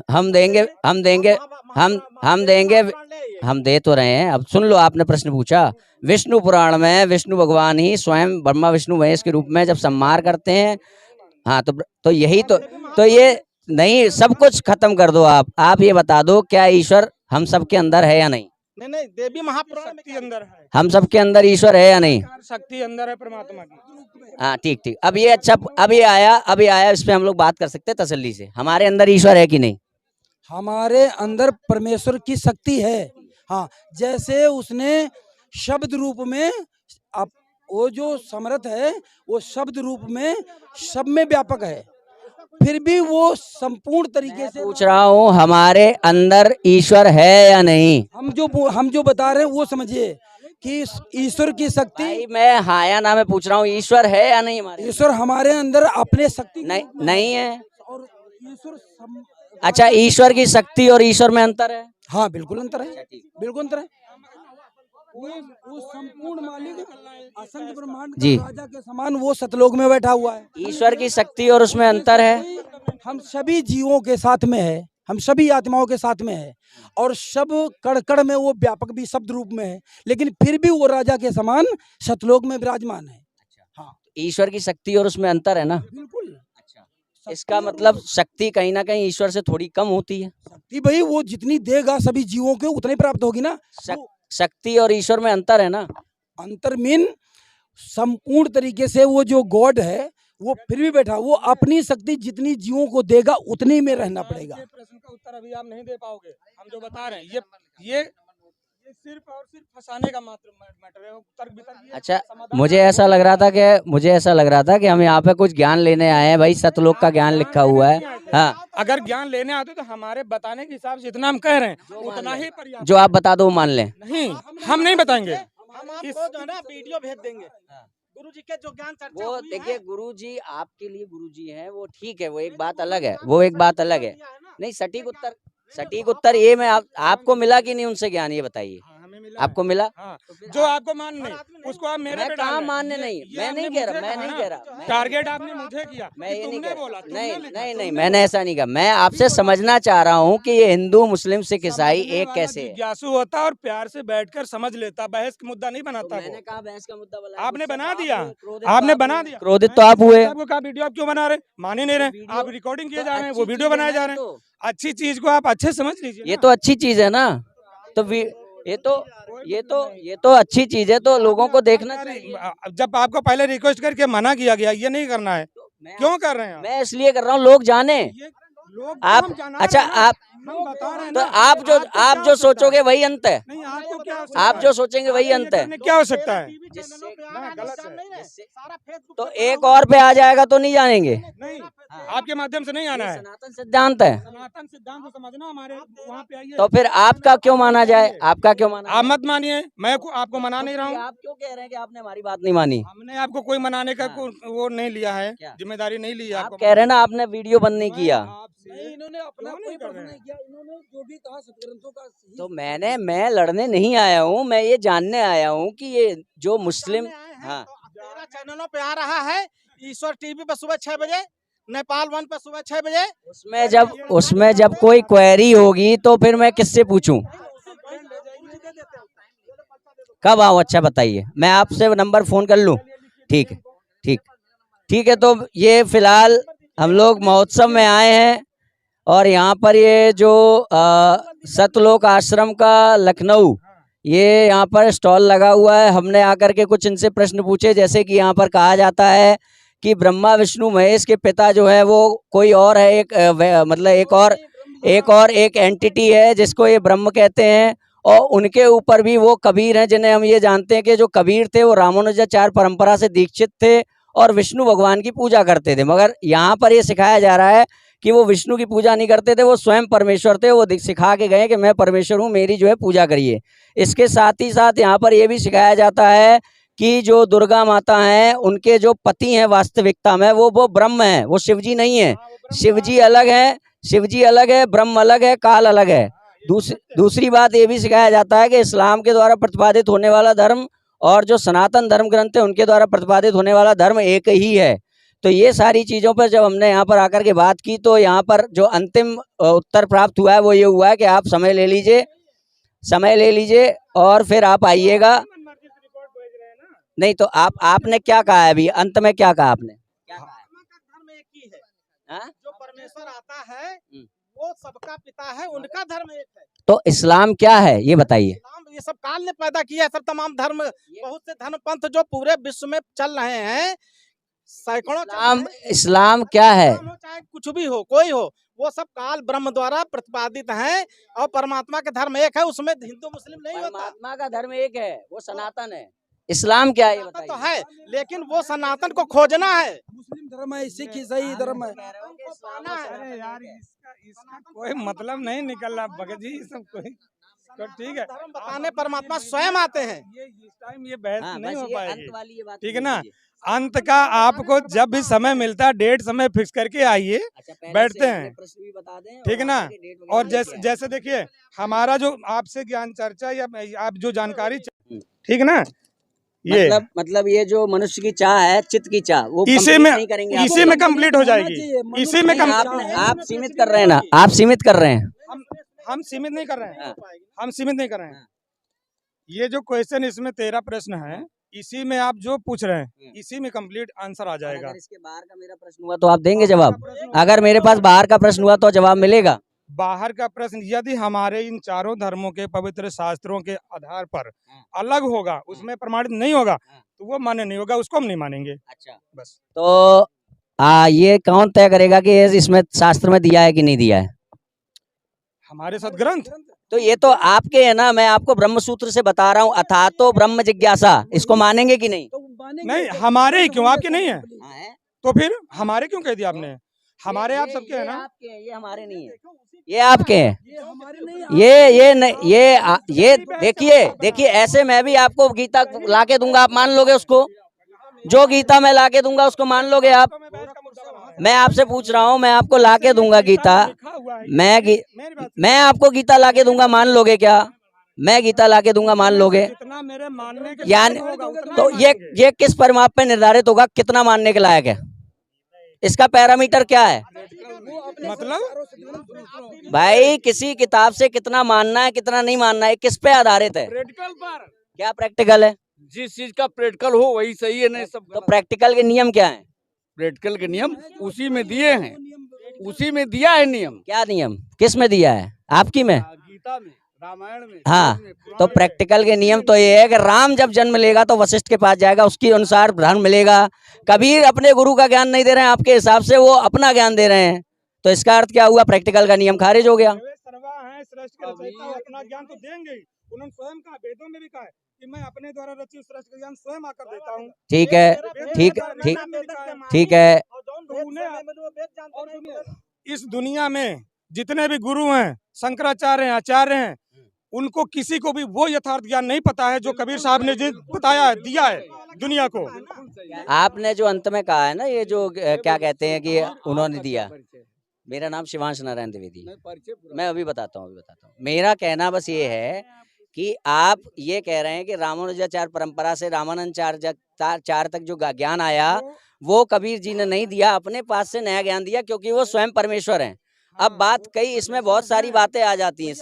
हम देंगे हम दे तो रहे हैं। अब सुन लो, आपने प्रश्न पूछा, विष्णु पुराण में विष्णु भगवान ही स्वयं ब्रह्मा विष्णु महेश के रूप में जब संहार करते हैं। हाँ, तो यही तो ये नहीं, सब कुछ खत्म कर दो। आप ये बता दो, क्या ईश्वर हम सबके अंदर है या नहीं? नहीं, देवी महापुराण में शक्ति अंदर है, हम सबके अंदर ईश्वर है या नहीं? शक्ति अंदर है परमात्मा की। हाँ, ठीक। अब ये अच्छा, अभी आया, इस पे हम लोग बात कर सकते हैं तसल्ली से। हमारे अंदर ईश्वर है कि नहीं? हमारे अंदर परमेश्वर की शक्ति है। हाँ, जैसे उसने शब्द रूप में वो जो समर्थ है, वो शब्द रूप में सब में व्यापक है, फिर भी वो संपूर्ण तरीके से। पूछ रहा हूँ, हमारे अंदर ईश्वर है या नहीं? हम जो बता रहे हैं वो समझिए कि ईश्वर की शक्ति। भाई मैं हाँ या ना में पूछ रहा हूँ, ईश्वर है या नहीं हमारे? ईश्वर हमारे अंदर अपने शक्ति नहीं है। और ईश्वर अच्छा, ईश्वर की शक्ति और ईश्वर में अंतर है? हाँ, बिल्कुल अंतर है, बिल्कुल अंतर है। वो संपूर्ण मालिक असंख्य ब्रह्मांड जी। का राजा के समान वो सतलोक में बैठा हुआ है। ईश्वर की शक्ति और उसमें अंतर है? हम सभी जीवों के साथ में है, हम सभी आत्माओं के साथ में है, और सब कण कण में वो व्यापक भी शब्द रूप में है, लेकिन फिर भी वो राजा के समान सतलोक में विराजमान है। हाँ, ईश्वर की शक्ति और उसमें अंतर है ना? बिल्कुल। अच्छा, इसका मतलब शक्ति कहीं ना कहीं ईश्वर से थोड़ी कम होती है? शक्ति भाई वो जितनी देगा सभी जीवों को उतनी प्राप्त होगी ना। शक्ति और ईश्वर में अंतर है ना? अंतर मीन संपूर्ण तरीके से वो जो गॉड है वो फिर भी बैठा, वो अपनी शक्ति जितनी जीवों को देगा उतनी में रहना पड़ेगा। ये प्रश्न का उत्तर अभी आप नहीं दे पाओगे। हम जो बता रहे हैं ये सिर्फ और सिर्फ फंसाने का मात्र मैटर है। तर्क वितर्क अच्छा, मुझे ऐसा लग रहा था कि हम यहाँ पे कुछ ज्ञान लेने आए हैं। भाई, सतलोक का ज्ञान लिखा हुआ है। हाँ, अगर ज्ञान लेने आते तो हमारे बताने के हिसाब से जितना हम कह रहे हैं उतना ही पर्याप्त। जो आप बता दो वो मान लें। नहीं, हम नहीं बताएंगे। हम आपको जो है ना वीडियो भेज देंगे गुरु जी के जो ज्ञान चर्चा वो हुई है। देखिए, गुरुजी आपके लिए गुरुजी हैं, वो ठीक है, वो एक बात अलग है, नहीं, सटीक उत्तर ये मैं आपको मिला कि नहीं उनसे ज्ञान, ये बताइए। आपको मिला? हाँ, जो आपको मानने उसको आप मेरे मैं पे कहाँ डाल रहे हैं। मानने नहीं, ये मैं आपने नहीं कह रहा, मुझे मैं कहा नहीं ना, कह रहा, टारगेट आपने मुझे किया मैं कि ये नहीं तुमने कह बोला, रहा, तुमने नहीं लिखा, नहीं नहीं, तुमने मैंने बोला। ऐसा नहीं कहा। मैं आपसे समझना चाह रहा हूँ कि ये हिंदू मुस्लिम सिख ईसाई समझने एक वाला कैसे है। जिज्ञासु होता है और प्यार से बैठकर समझ लेता, बहस का मुद्दा नहीं तो बनाता मैंने वो। कहा बहस का मुद्दा बनाया, आपने गुस्सा बना तो आप दिया, हुए, क्रोधित तो आपने आप बना हुए। दिया। क्रोधित तो मैंने आप हुए। आपको कहा वीडियो आप क्यों बना रहे, मान ही नहीं तो रहे, आप वीडियो रिकॉर्डिंग किए तो जा रहे हैं, अच्छी वो वीडियो चीज़ है बनाए ना जा ये रहे हैं। तो, अच्छी चीज को आप अच्छे समझ लीजिए ये ना। तो अच्छी चीज है ना। तो ये तो अच्छी चीज है, तो लोगों को देखना चाहिए। जब आपको पहले रिक्वेस्ट करके मना किया गया, ये नहीं करना है, मैं क्यों आपसे- कर रहे हैं आप? मैं इसलिए कर रहा हूँ लोग जाने। ये लोग तो आप हम जाना अच्छा रहे हैं ना, आप हम बता रहे हैं तो ना। आप आपको क्या जो हो सकता सोचोगे है? वही अंत है। नहीं, आपको क्या हो सकता आप है? जो सोचेंगे वही आपको ये अंत है। करने क्या हो सकता है? जिससे ना, गलत है। तो एक और पे आ जाएगा तो नहीं जानेंगे। नहीं, आपके माध्यम से नहीं आना ये है। सनातन सिद्धांत है। सनातन सिद्धांत को समझना, हमारे वहाँ पे आइए। तो फिर आपका क्यों माना जाए? आपका क्यों माना आप जाए? मत मानिए, मैं आपको मना नहीं रहा हूँ। आप क्यों कह रहे हैं कि आपने हमारी बात नहीं मानी? हमने आपको कोई मनाने का हाँ। वो नहीं लिया है, क्या? जिम्मेदारी नहीं ली है आप आपको। कह रहे हैं ना आपने वीडियो बंद नहीं किया। नहीं, इन्होंने अपना क्यों नहीं कोई कर प्रश्न रहे नहीं हैं? किया, इन्होंने जो भी कहा सदग्रंथों का ही तो मैं लड़ने नहीं आया हूँ, मैं ये जानने आया हूँ कि ये जो मुस्लिम, हाँ, 13 चैनलों पे आ रहा है, ईश्वर टीवी पे सुबह 6 बजे, नेपाल वन पे सुबह 6 बजे। उसमें जब कोई क्वेरी होगी तो फिर मैं किससे पूछूं? कब आओ? अच्छा बताइए, मैं आपसे नंबर फोन कर लूं? ठीक है, ठीक है। तो ये फिलहाल हम लोग महोत्सव में आए हैं और यहाँ पर ये जो सतलोक आश्रम का लखनऊ, ये यहाँ पर स्टॉल लगा हुआ है। हमने आकर के कुछ इनसे प्रश्न पूछे, जैसे कि यहाँ पर कहा जाता है कि ब्रह्मा विष्णु महेश के पिता जो है वो कोई और है, मतलब एक एंटिटी है जिसको ये ब्रह्म कहते हैं। और उनके ऊपर भी वो कबीर हैं, जिन्हें हम ये जानते हैं कि जो कबीर थे वो रामानुजाचार्य परंपरा से दीक्षित थे और विष्णु भगवान की पूजा करते थे। मगर यहाँ पर ये सिखाया जा रहा है कि वो विष्णु की पूजा नहीं करते थे, वो स्वयं परमेश्वर थे। वो सिखा के गए कि मैं परमेश्वर हूँ, मेरी जो है पूजा करिए। इसके साथ ही साथ यहाँ पर ये भी सिखाया जाता है कि जो दुर्गा माता हैं उनके जो पति हैं वास्तविकता में वो ब्रह्म हैं, वो शिवजी नहीं है। शिवजी अलग है, ब्रह्म अलग है, काल अलग है। दूसरी बात ये भी सिखाया जाता है कि इस्लाम के द्वारा प्रतिपादित होने वाला धर्म और जो सनातन धर्म ग्रंथ है उनके द्वारा प्रतिपादित होने वाला धर्म एक ही है। तो ये सारी चीज़ों पर जब हमने यहाँ पर आकर के बात की तो यहाँ पर जो अंतिम उत्तर प्राप्त हुआ है वो ये हुआ है कि आप समय ले लीजिए और फिर आप आइएगा। नहीं तो आपने क्या कहा है अभी अंत में? क्या कहा आपने? धर्म एक ही है, हाँ? जो परमेश्वर आता है वो सबका पिता है, उनका धर्म एक है। तो इस्लाम क्या है ये बताइए? इस्लाम ये सब काल ने पैदा किया है, सब तमाम धर्म, बहुत से धर्म पंथ जो पूरे विश्व में चल रहे हैं, सैकड़ों। इस्लाम क्या है? चाहे कुछ भी हो, कोई हो, वो सब काल ब्रह्म द्वारा प्रतिपादित हैं और परमात्मा का धर्म एक है, उसमें हिंदू मुस्लिम नहीं होता। परमात्मा का धर्म एक है, वो सनातन है। इस्लाम क्या है ये बताइए? तो है, लेकिन वो सनातन को खोजना है। मुस्लिम धर्म है, सिख ईसाई धर्म है। अरे यार, इसका कोई मतलब नहीं निकल रहा भगत जी, सब कोई तो ठीक है। धर्म बताने परमात्मा स्वयं आते हैं। ये इस टाइम ये बहस हाँ, नहीं बस हो ये पाएगी, अंत वाली ये बात ठीक है बोल ना। दीजिए। अंत का आपको जब भी समय मिलता है, डेट समय फिक्स करके आइए, अच्छा, पहले बैठते से हैं। अपने प्रश्न भी बता दें ठीक है और ना। आगे डेट वगैरह और लेके जैसे आएं। जैसे देखिए, हमारा जो आपसे ज्ञान चर्चा या आप जो जानकारी, ठीक है ना, ये मतलब ये जो मनुष्य की चाह है, चित्त की चाह, वो इसी complete में नहीं करेंगे आप इसी लोग। में कंप्लीट हो जाएगी, इसी में नहीं, आप सीमित कर रहे हैं ना, आप सीमित कर रहे हैं। हम सीमित नहीं कर रहे हैं, हाँ। हम सीमित नहीं कर रहे हैं। ये जो क्वेश्चन इसमें 13 प्रश्न है, इसी में आप जो पूछ रहे हैं इसी में कंप्लीट आंसर आ जाएगा। अगर इसके बाहर का मेरा प्रश्न हुआ तो आप देंगे जवाब? अगर मेरे पास बाहर का प्रश्न हुआ तो जवाब मिलेगा? बाहर का प्रश्न यदि हमारे इन चारों धर्मों के पवित्र शास्त्रों के आधार पर अलग होगा, उसमें प्रमाणित नहीं होगा, तो वो मान्य नहीं होगा, उसको हम नहीं मानेंगे। अच्छा, बस। तो ये कौन तय करेगा कि इसमें शास्त्र में दिया है कि नहीं दिया है? हमारे सदग्रंथ। तो ये तो आपके है ना, मैं आपको ब्रह्म सूत्र से बता रहा हूँ, अथातो ब्रह्म जिज्ञासा, इसको मानेंगे कि नहीं? नहीं, हमारे ही क्यों, आपके नहीं है? हाँ है। तो फिर हमारे क्यों कह दिया आपने? हमारे आप सबके है ना। आपके हैं, ये हमारे नहीं है, ये आपके हैं। ये देखिए ऐसे मैं भी आपको गीता लाके दूंगा, आप मान लोगे उसको? जो गीता मैं लाके दूंगा उसको मान लोगे आप? मैं आपसे पूछ रहा हूँ, मैं आपको लाके दूंगा गीता, मैं आपको गीता लाके दूंगा, मान लोगे क्या? मैं गीता लाके दूंगा, मान लोगे? जितना मेरे मानने के यानी लायक होगा, उतना तो मानेंगे। ये किस परिमाप पे निर्धारित होगा कितना मानने के लायक है? इसका पैरामीटर क्या है मतलब भाई? किसी किताब से कितना मानना है कितना नहीं मानना है, किस पे आधारित है? प्रैक्टिकल पर क्या प्रैक्टिकल है? जिस चीज का प्रैक्टिकल हो वही सही है, नहीं सब तो प्रैक्टिकल के नियम क्या है? प्रैक्टिकल के नियम उसी में दिए हैं, उसी में दिया है नियम, क्या नियम किस में दिया है? आपकी में? गीता में, रामायण में। हाँ, तो प्रैक्टिकल के नियम तो ये है कि राम जब जन्म लेगा तो वशिष्ठ के पास जाएगा, उसके अनुसार धर्म मिलेगा। कबीर अपने गुरु का ज्ञान नहीं दे रहे हैं आपके हिसाब से, वो अपना ज्ञान दे रहे हैं, तो इसका अर्थ क्या हुआ? प्रैक्टिकल का नियम खारिज हो गया। सर्वा है श्रेष्ठ के रचयिता, वो अपना ज्ञान तो देंगे ही। उन्होंने स्वयं कहा, वेदों में भी कहा है कि मैं अपने द्वारा रचित श्रेष्ठ ज्ञान स्वयं आकर देता हूँ। ठीक है, ठीक ठीक ठीक है। इस दुनिया में जितने भी गुरु हैं, शंकराचार्य हैं, आचार्य हैं, उनको किसी को भी वो यथार्थ ज्ञान नहीं पता है जो कबीर साहब ने जो बताया है, दिया है दुनिया को। आपने जो अंत में कहा है ना, ये जो क्या कहते हैं कि उन्होंने दिया। मेरा नाम शिवांश नारायण द्विवेदी, मैं अभी बताता हूँ। मेरा कहना बस ये है कि आप ये कह रहे हैं कि रामानुजाचार्य परंपरा से रामानंदाचार्य तक जो ज्ञान आया वो कबीर जी ने नहीं दिया, अपने पास से नया ज्ञान दिया, क्योंकि वो स्वयं परमेश्वर हैं। अब बात कई इसमें बहुत सारी बातें आ जाती हैं।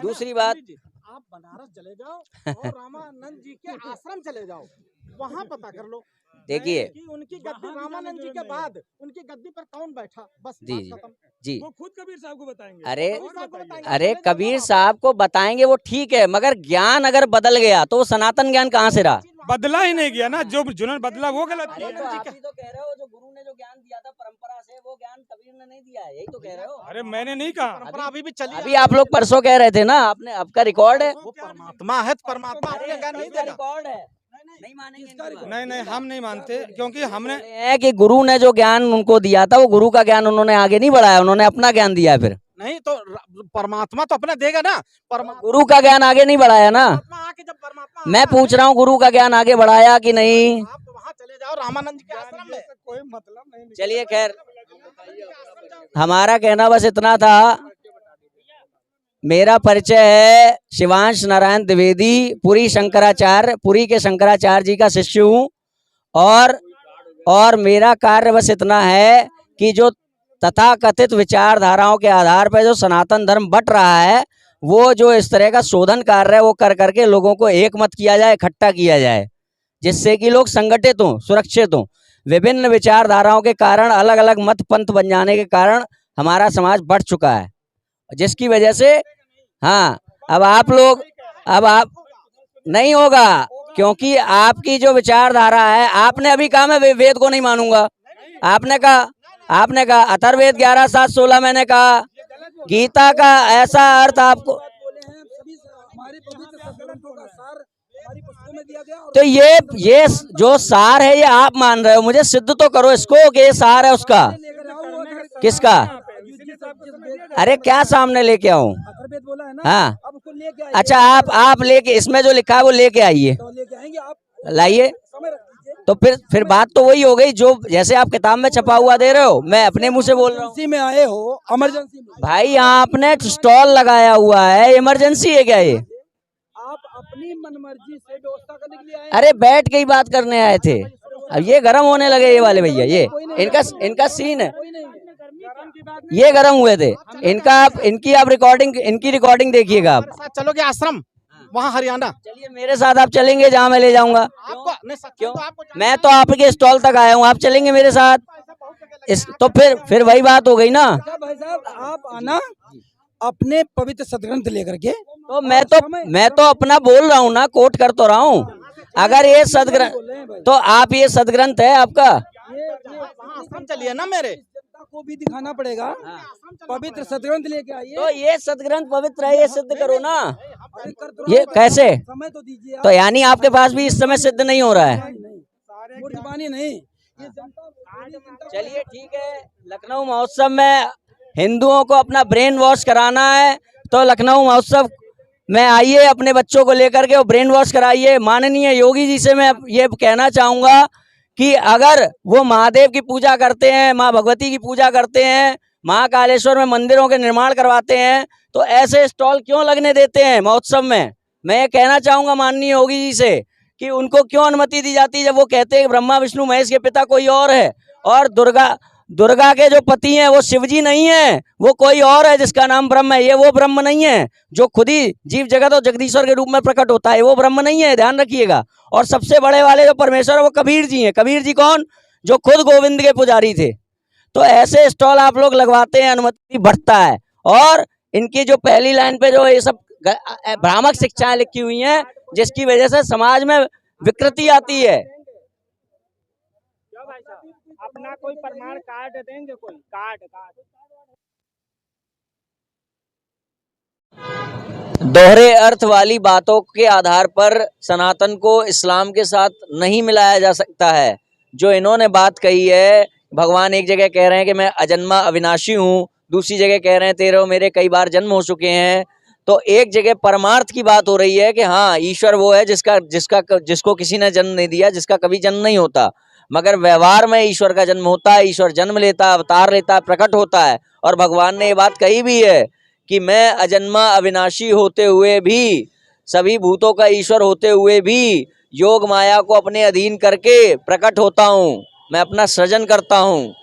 दूसरी बात, आप बनारस चले जाओ और रामानंद जी के आश्रम चले जाओ, वहाँ पता कर लो। देखिए कि उनकी गद्दी रामानंद जी के बाद उनकी गद्दी पर कौन बैठा, बस जी बात खत्म। जी, वो खुद कबीर साहब को बताएंगे। अरे कबीर साहब को बताएंगे, अरे चले जाओ कबीर वहाँ साहब को बताएंगे वो ठीक है, मगर ज्ञान अगर बदल गया तो वो सनातन ज्ञान कहाँ से रहा? बदला ही नहीं गया ना, जो जिन्होंने बदला वो गलत अरे किया। तो आप ही तो कह रहे हो जो गुरु ने जो ज्ञान दिया था परंपरा से, वो ज्ञान कबीर ने नहीं दिया है, यही तो कह रहे हो। अरे मैंने नहीं कहा। परंपरा अभी भी चली अभी आप लोग परसों कह रहे थे ना, आपने आपका रिकॉर्ड है। वो परमात्मा है, तो परमात्मा अरे अपने ज्ञान नहीं इसका देगा। रिकॉर्ड है, नहीं मानेंगे इनकी बात। नहीं नहीं, हम नहीं मानते, क्योंकि हमने है कि गुरु ने जो ज्ञान उनको दिया था वो गुरु का ज्ञान उन्होंने आगे नहीं बढ़ाया, उन्होंने अपना ज्ञान दिया है। फिर नहीं तो परमात्मा तो अपना देगा ना। परमात्मा गुरु का ज्ञान आगे नहीं बढ़ाया ना। आके जब परमात्मा मैं आता पूछ है, रहा हूँ गुरु का ज्ञान आगे बढ़ाया कि नहीं? आप वहाँ चले जाओ रामानंद जी के आश्रम में। कोई मतलब नहीं। चलिए खैर, हमारा कहना बस इतना था। मेरा परिचय है शिवांश नारायण द्विवेदी, पुरी के शंकराचार्य जी का शिष्य हूँ। और मेरा कार्य बस इतना है कि जो तथाकथित विचारधाराओं के आधार पर जो सनातन धर्म बट रहा है, वो जो इस तरह का शोधन कार्य है वो कर करके लोगों को एक मत किया जाए, इकट्ठा किया जाए, जिससे कि लोग संगठित हों, सुरक्षित हों। विभिन्न विचारधाराओं के कारण, अलग अलग मत पंथ बन जाने के कारण हमारा समाज बढ़ चुका है, जिसकी वजह से हाँ, अब आप नहीं होगा, क्योंकि आपकी जो विचारधारा है, आपने अभी कहा मैं वेद को नहीं मानूंगा। आपने कहा अथर्ववेद 11:7-16, मैंने कहा गीता का ऐसा अर्थ आपको, तो ये जो सार है ये आप मान रहे हो, मुझे सिद्ध तो करो इसको कि ये सार है उसका। किसका? अरे क्या सामने लेके आऊं? हाँ, अच्छा आप लेके, इसमें जो लिखा है वो लेके आइए, लाइए। तो फिर बात तो वही हो गई, जो जैसे आप किताब में छपा हुआ दे रहे हो, मैं अपने मुंह से बोल रहा हूँ। में आए हो इमरजेंसी में, भाई यहाँ आपने स्टॉल लगाया हुआ है, इमरजेंसी है क्या ये? आप अपनी मनमर्जी से व्यवस्था करने के लिए आए। अरे बैठ के ही बात करने आए थे, अब ये गर्म होने लगे ये वाले भैया। ये इनका सीन है, ये गर्म हुए थे। इनकी रिकॉर्डिंग देखिएगा आप। साथ चलोगे आश्रम वहाँ हरियाणा? चलिए मेरे साथ आप चलेंगे जहाँ मैं ले जाऊंगा। आपको नहीं सच क्यों? तो आपको मैं तो आपके स्टॉल तक आया हूँ, आप चलेंगे मेरे साथ? तो फिर वही बात हो गई ना। भाई साहब आप आना अपने पवित्र सदग्रंथ लेकर के। तो मैं तो अपना बोल रहा हूँ ना, कोट कर तो रहा हूँ। अगर ये सदग्रंथ, तो आप ये सदग्रंथ है आपका, वहाँ आश्रम चलिए ना मेरे। को भी दिखाना पड़ेगा, पवित्र सदग्रंथ लेके आइए। तो ये सदग्रंथ पवित्र है, ये सिद्ध करो ना। ये कैसे? समय तो दीजिए। तो यानी आपके पास भी इस समय सिद्ध नहीं हो रहा है। नहीं, चलिए ठीक है, लखनऊ महोत्सव में हिंदुओं को अपना ब्रेन वॉश कराना है, तो लखनऊ महोत्सव में आइए, अपने बच्चों को लेकर के और ब्रेन वॉश कराइए। माननीय योगी जी से मैं ये कहना चाहूँगा कि अगर वो महादेव की पूजा करते हैं, माँ भगवती की पूजा करते हैं, महाकालेश्वर में मंदिरों के निर्माण करवाते हैं, तो ऐसे स्टॉल क्यों लगने देते हैं महोत्सव में? मैं ये कहना चाहूंगा माननीय योगी जी से कि उनको क्यों अनुमति दी जाती है जब वो कहते हैं कि ब्रह्मा विष्णु महेश के पिता कोई और है, और दुर्गा के जो पति हैं वो शिवजी नहीं है, वो कोई और है जिसका नाम ब्रह्म है। ये वो ब्रह्म नहीं है जो खुद ही जीव जगत और जगदीश्वर के रूप में प्रकट होता है, वो ब्रह्म नहीं है, ध्यान रखिएगा। और सबसे बड़े वाले जो परमेश्वर है वो कबीर जी हैं। कबीर जी कौन? जो खुद गोविंद के पुजारी थे। तो ऐसे स्टॉल आप लोग लगवाते हैं, अनुमति बढ़ता है। और इनकी जो पहली लाइन पे जो ये सब भ्रामक शिक्षाएं लिखी हुई हैं, जिसकी वजह से समाज में विकृति आती है। अपना कोई प्रमाण कार्ड देंगे, कोई कार्ड दोहरे अर्थ वाली बातों के आधार पर सनातन को इस्लाम के साथ नहीं मिलाया जा सकता है। जो इन्होंने बात कही है, भगवान एक जगह कह रहे हैं कि मैं अजन्मा अविनाशी हूँ, दूसरी जगह कह रहे हैं तेरे मेरे कई बार जन्म हो चुके हैं। तो एक जगह परमार्थ की बात हो रही है कि हाँ ईश्वर वो है जिसको किसी ने जन्म नहीं दिया, जिसका कभी जन्म नहीं होता, मगर व्यवहार में ईश्वर का जन्म होता है। ईश्वर जन्म लेता है, अवतार लेता है, प्रकट होता है। और भगवान ने ये बात कही भी है कि मैं अजन्मा अविनाशी होते हुए भी, सभी भूतों का ईश्वर होते हुए भी योग माया को अपने अधीन करके प्रकट होता हूँ, मैं अपना सृजन करता हूँ।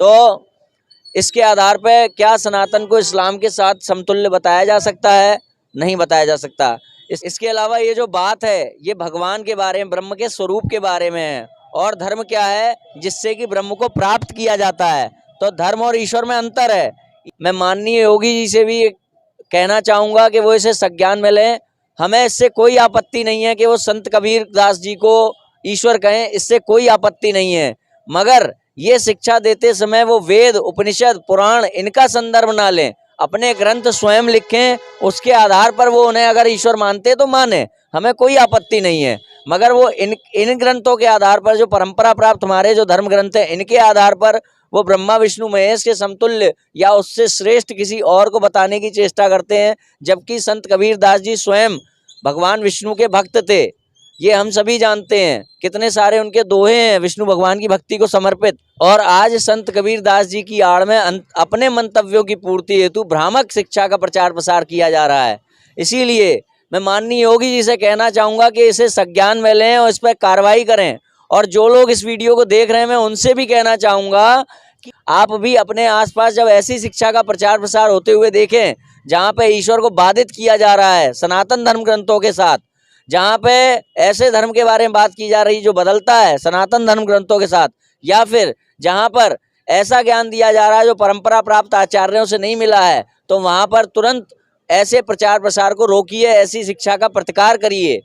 तो इसके आधार पर क्या सनातन को इस्लाम के साथ समतुल्य बताया जा सकता है? नहीं बताया जा सकता। इसके अलावा ये जो बात है ये भगवान के बारे में, ब्रह्म के स्वरूप के बारे में है। और धर्म क्या है? जिससे कि ब्रह्म को प्राप्त किया जाता है। तो धर्म और ईश्वर में अंतर है। मैं माननीय योगी जी से भी कहना चाहूँगा कि वो इसे संज्ञान में लें। हमें इससे कोई आपत्ति नहीं है कि वो संत कबीर दास जी को ईश्वर कहें, इससे कोई आपत्ति नहीं है। मगर ये शिक्षा देते समय वो वेद, उपनिषद, पुराण इनका संदर्भ ना लें, अपने ग्रंथ स्वयं लिखें, उसके आधार पर वो उन्हें अगर ईश्वर मानते तो माने, हमें कोई आपत्ति नहीं है। मगर वो इन ग्रंथों के आधार पर, जो परंपरा प्राप्त हमारे जो धर्म ग्रंथ हैं, इनके आधार पर वो ब्रह्मा विष्णु महेश के समतुल्य या उससे श्रेष्ठ किसी और को बताने की चेष्टा करते हैं। जबकि संत कबीर दास जी स्वयं भगवान विष्णु के भक्त थे, ये हम सभी जानते हैं। कितने सारे उनके दोहे हैं विष्णु भगवान की भक्ति को समर्पित। और आज संत कबीर दास जी की आड़ में अपने मंतव्यों की पूर्ति हेतु भ्रामक शिक्षा का प्रचार प्रसार किया जा रहा है। इसीलिए मैं माननीय योगी जी से कहना चाहूँगा कि इसे संज्ञान में लें और इस पर कार्रवाई करें। और जो लोग इस वीडियो को देख रहे हैं, मैं उनसे भी कहना चाहूँगा कि आप भी अपने आसपास जब ऐसी शिक्षा का प्रचार प्रसार होते हुए देखें जहाँ पे ईश्वर को बाधित किया जा रहा है सनातन धर्म ग्रंथों के साथ, जहाँ पे ऐसे धर्म के बारे में बात की जा रही जो बदलता है सनातन धर्म ग्रंथों के साथ, या फिर जहाँ पर ऐसा ज्ञान दिया जा रहा है जो परंपरा प्राप्त आचार्यों से नहीं मिला है, तो वहाँ पर तुरंत ऐसे प्रचार प्रसार को रोकिए, ऐसी शिक्षा का प्रतिकार करिए।